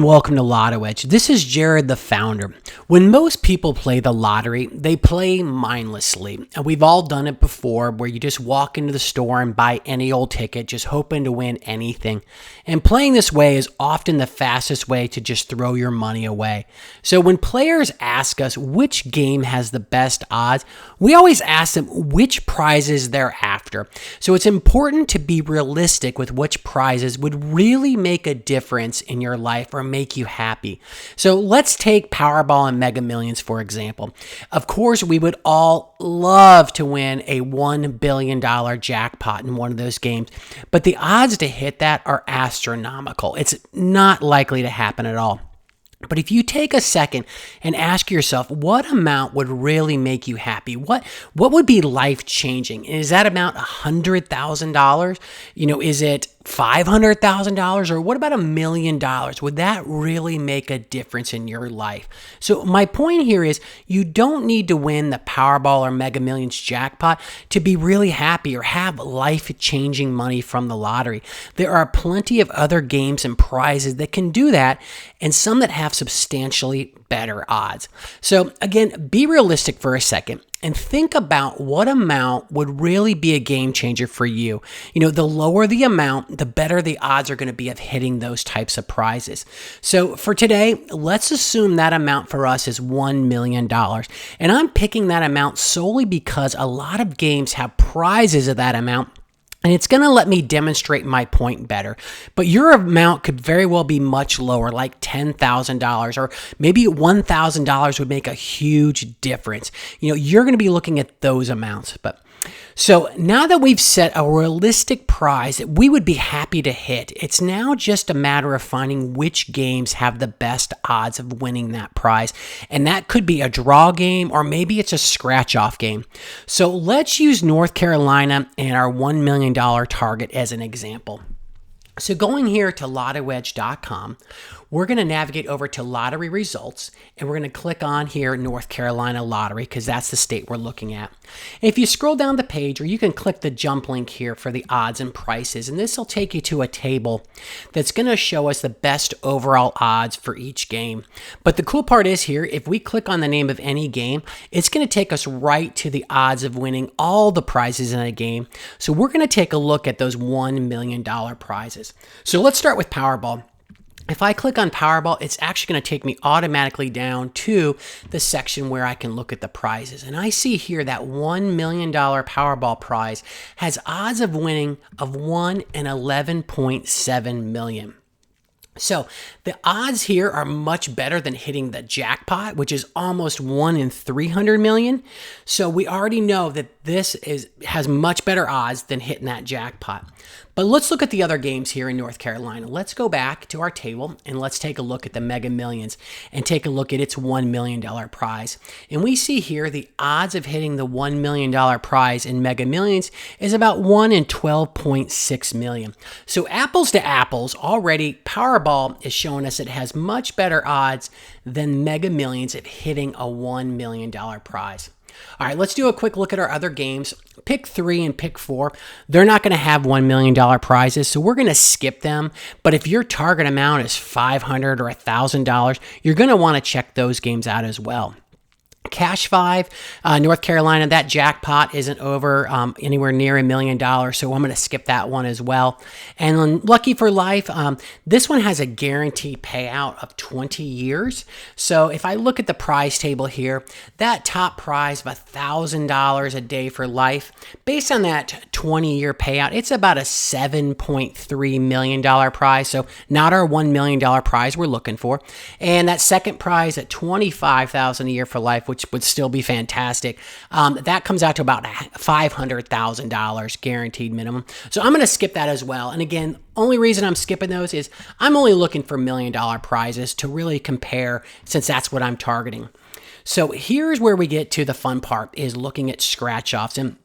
Welcome to Lotto Edge. This is Jared, the founder. When most people play the lottery, they play mindlessly. And we've all done it before, where you just walk into the store and buy any old ticket, just hoping to win anything. And playing this way is often the fastest way to just throw your money away. So when players ask us which game has the best odds, we always ask them which prizes they're after. So it's important to be realistic with which prizes would really make a difference in your life or make you happy. So let's take Powerball and Mega Millions, for example. Of course, we would all love to win a $1 billion jackpot in one of those games, but the odds to hit that are astronomical. It's not likely to happen at all. But if you take a second and ask yourself, what amount would really make you happy? What would be life-changing? Is that amount $100,000? Is it $500,000? Or what about $1 million? Would that really make a difference in your life? So my point here is you don't need to win the Powerball or Mega Millions jackpot to be really happy or have life-changing money from the lottery. There are plenty of other games and prizes that can do that, and some that have substantially better odds. So again, be realistic for a second and think about what amount would really be a game changer for you. The lower the amount, the better the odds are going to be of hitting those types of prizes. So for today, let's assume that amount for us is $1 million. And I'm picking that amount solely because a lot of games have prizes of that amount, and it's going to let me demonstrate my point better. But your amount could very well be much lower, like $10,000, or maybe $1,000 would make a huge difference. You're going to be looking at those amounts. So now that we've set a realistic prize that we would be happy to hit, it's now just a matter of finding which games have the best odds of winning that prize. And that could be a draw game, or maybe it's a scratch-off game. So let's use North Carolina and our $1 million target as an example. So going here to lottoedge.com, we're going to navigate over to lottery results, and we're going to click on here North Carolina lottery, because that's the state we're looking at. If you scroll down the page, or you can click the jump link here for the odds and prices, and this will take you to a table that's going to show us the best overall odds for each game. But the cool part is here, if we click on the name of any game, it's going to take us right to the odds of winning all the prizes in a game. So we're going to take a look at those $1 million prizes. So let's start with Powerball. If I click on Powerball, it's actually going to take me automatically down to the section where I can look at the prizes. And I see here that $1 million Powerball prize has odds of winning of 1 in 11.7 million. So the odds here are much better than hitting the jackpot, which is almost 1 in 300 million. So we already know that this has much better odds than hitting that jackpot. But let's look at the other games here in North Carolina. Let's go back to our table and let's take a look at the Mega Millions and take a look at its $1 million prize. And we see here the odds of hitting the $1 million prize in Mega Millions is about 1 in 12.6 million. So apples to apples, already Powerball is showing us it has much better odds than Mega Millions at hitting a $1 million prize. All right, let's do a quick look at our other games. Pick 3 and pick 4. They're not going to have $1 million prizes, so we're going to skip them. But if your target amount is $500 or $1,000, you're going to want to check those games out as well. Cash 5, North Carolina, that jackpot isn't over anywhere near $1 million, so I'm going to skip that one as well. And on Lucky for Life, this one has a guaranteed payout of 20 years. So if I look at the prize table here, that top prize of $1,000 a day for life, based on that 20-year payout, it's about a $7.3 million prize, so not our $1 million prize we're looking for. And that second prize at $25,000 a year for life, which would still be fantastic. That comes out to about $500,000 guaranteed minimum. So I'm going to skip that as well. And again, only reason I'm skipping those is I'm only looking for $1 million prizes to really compare, since that's what I'm targeting. So here's where we get to the fun part, is looking at scratch offs. And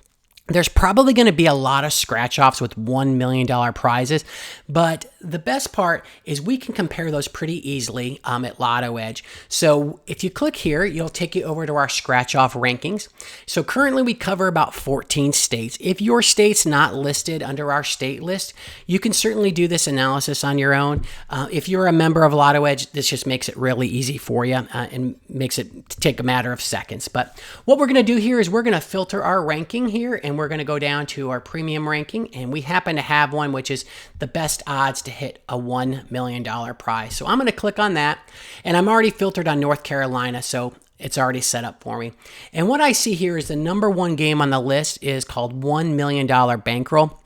There's probably going to be a lot of scratch offs with $1 million prizes, but the best part is we can compare those pretty easily at Lotto Edge. So if you click here, it'll take you over to our scratch off rankings. So currently we cover about 14 states. If your state's not listed under our state list, you can certainly do this analysis on your own. If you're a member of Lotto Edge, this just makes it really easy for you and makes it take a matter of seconds. But what we're going to do here is we're going to filter our ranking here, and we're going to go down to our premium ranking, and we happen to have one which is the best odds to hit a $1 million prize. So I'm going to click on that, and I'm already filtered on North Carolina, so it's already set up for me. And what I see here is the number one game on the list is called $1 million bankroll.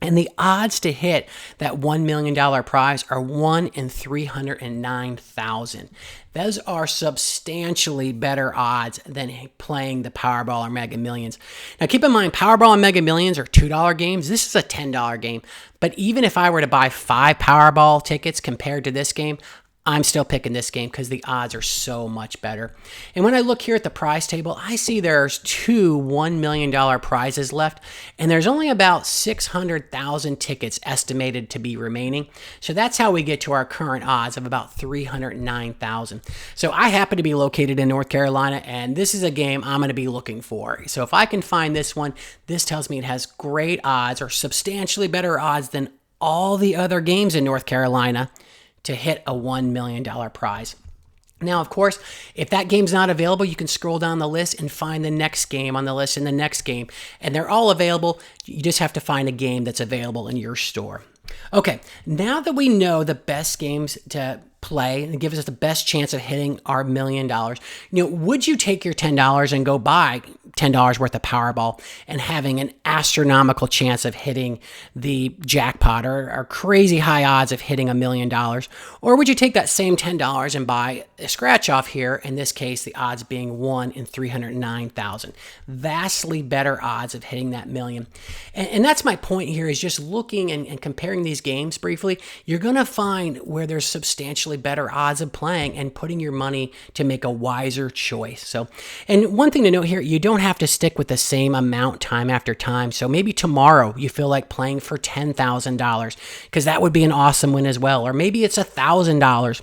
And the odds to hit that $1 million prize are 1 in 309,000. Those are substantially better odds than playing the Powerball or Mega Millions. Now keep in mind, Powerball and Mega Millions are $2 games. This is a $10 game. But even if I were to buy 5 Powerball tickets compared to this game, I'm still picking this game because the odds are so much better. And when I look here at the prize table, I see there's 2 $1 million prizes left, and there's only about 600,000 tickets estimated to be remaining. So that's how we get to our current odds of about 309,000. So I happen to be located in North Carolina, and this is a game I'm going to be looking for. So if I can find this one, this tells me it has great odds or substantially better odds than all the other games in North Carolina to hit a $1 million prize. Now, of course, if that game's not available, you can scroll down the list and find the next game on the list and the next game. And they're all available. You just have to find a game that's available in your store. Okay, now that we know the best games to play and give us the best chance of hitting our $1 million, would you take your $10 and go buy $10 worth of Powerball and having an astronomical chance of hitting the jackpot or crazy high odds of hitting $1 million? Or would you take that same $10 and buy a scratch off here, in this case, the odds being 1 in 309,000? Vastly better odds of hitting that million. And that's my point here, is just looking and comparing these games briefly. You're going to find where there's substantially better odds of playing and putting your money to make a wiser choice. So, and one thing to note here, you don't have to stick with the same amount time after time. So maybe tomorrow you feel like playing for $10,000 because that would be an awesome win as well. Or maybe it's $1,000.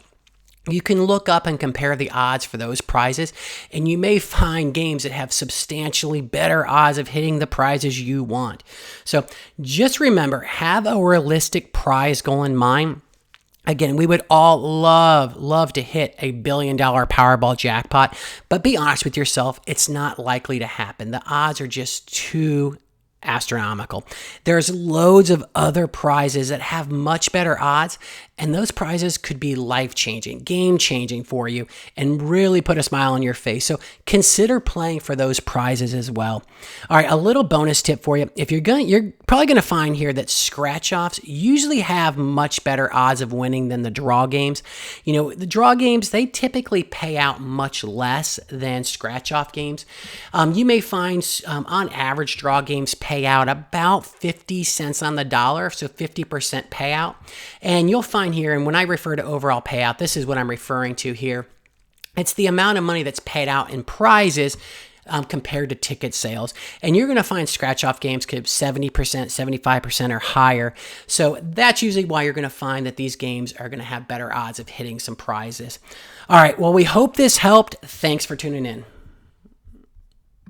You can look up and compare the odds for those prizes, and you may find games that have substantially better odds of hitting the prizes you want. So just remember, have a realistic prize goal in mind. Again, we would all love to hit a $1 billion Powerball jackpot, but be honest with yourself, it's not likely to happen. The odds are just too astronomical. There's loads of other prizes that have much better odds, and those prizes could be life-changing, game-changing for you, and really put a smile on your face. So consider playing for those prizes as well. All right, a little bonus tip for you. If you're probably going to find here that scratch-offs usually have much better odds of winning than the draw games. The draw games, they typically pay out much less than scratch-off games. You may find on average draw games pay out about 50 cents on the dollar, so 50% payout. And you'll find here, and when I refer to overall payout, this is what I'm referring to here. It's the amount of money that's paid out in prizes compared to ticket sales. And you're going to find scratch-off games could 70%, 75% or higher. So that's usually why you're going to find that these games are going to have better odds of hitting some prizes. All right, well, we hope this helped. Thanks for tuning in.